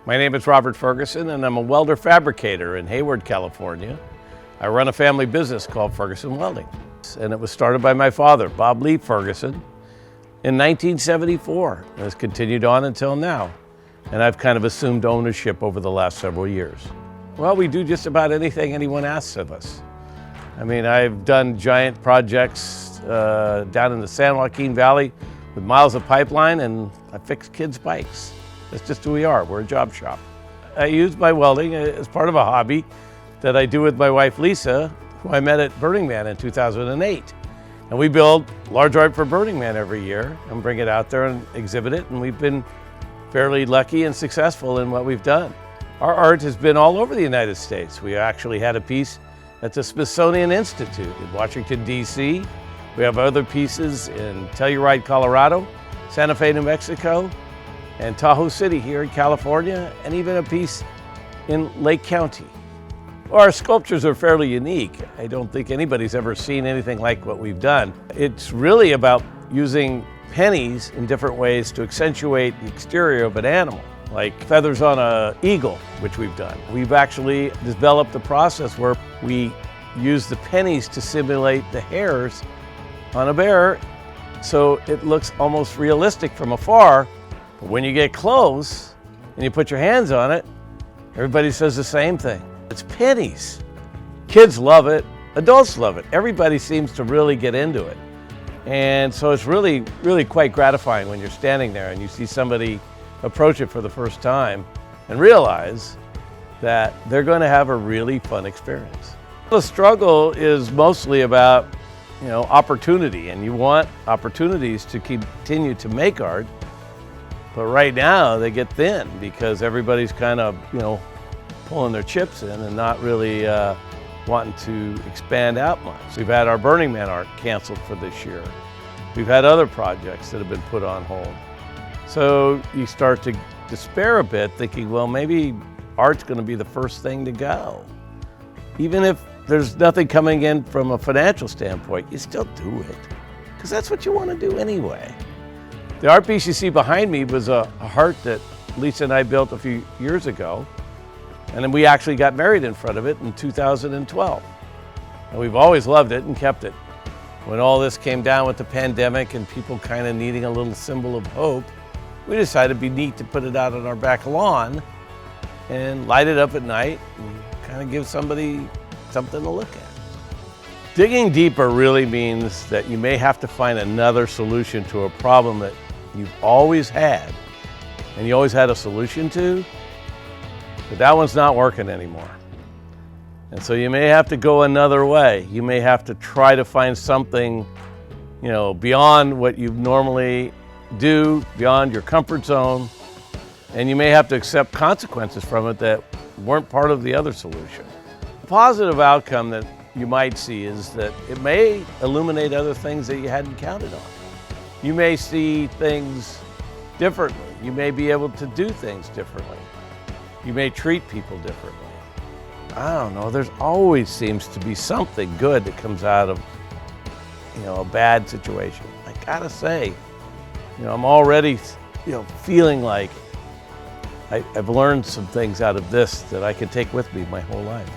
My name is Robert Ferguson, and I'm a welder fabricator in Hayward, California. I run a family business called Ferguson Welding, and it was started by my father, Bob Lee Ferguson, in 1974, and has continued on until now. And I've kind of assumed ownership over the last several years. Well, we do just about anything anyone asks of us. I mean, I've done giant projects down in the San Joaquin Valley with miles of pipeline, and I fix kids' bikes. That's just who we are. We're a job shop. I use my welding as part of a hobby that I do with my wife, Lisa, who I met at Burning Man in 2008. And we build large art for Burning Man every year and bring it out there and exhibit it. And we've been fairly lucky and successful in what we've done. Our art has been all over the United States. We actually had a piece at the Smithsonian Institute in Washington, D.C. We have other pieces in Telluride, Colorado, Santa Fe, New Mexico, and Tahoe City here in California, and even a piece in Lake County. Our sculptures are fairly unique. I don't think anybody's ever seen anything like what we've done. It's really about using pennies in different ways to accentuate the exterior of an animal, like feathers on an eagle, which we've done. We've actually developed a process where we use the pennies to simulate the hairs on a bear, so it looks almost realistic from afar. But when you get close and you put your hands on it, everybody says the same thing. It's pennies. Kids love it, adults love it. Everybody seems to really get into it. And so it's really quite gratifying when you're standing there and you see somebody approach it for the first time and realize that they're going to have a really fun experience. The struggle is mostly about, opportunity, and you want opportunities to continue to make art. But right now they get thin because everybody's kind of, pulling their chips in and not really wanting to expand out much. We've had our Burning Man art canceled for this year. We've had other projects that have been put on hold. So you start to despair a bit, thinking, well, maybe art's going to be the first thing to go. Even if there's nothing coming in from a financial standpoint, you still do it, because that's what you want to do anyway. The art piece you see behind me was a heart that Lisa and I built a few years ago, and then we actually got married in front of it in 2012. And we've always loved it and kept it. When all this came down with the pandemic and people kind of needing a little symbol of hope, we decided it'd be neat to put it out on our back lawn and light it up at night and kind of give somebody something to look at. Digging deeper really means that you may have to find another solution to a problem that you've always had and you always had a solution to, but that one's not working anymore. And so you may have to go another way. You may have to try to find something, beyond what you normally do, beyond your comfort zone, and you may have to accept consequences from it that weren't part of the other solution. The positive outcome that you might see is that it may illuminate other things that you hadn't counted on. You may see things differently. You may be able to do things differently. You may treat people differently. I don't know, there's always seems to be something good that comes out of, a bad situation. I gotta say, I'm already, feeling like I've learned some things out of this that I can take with me my whole life.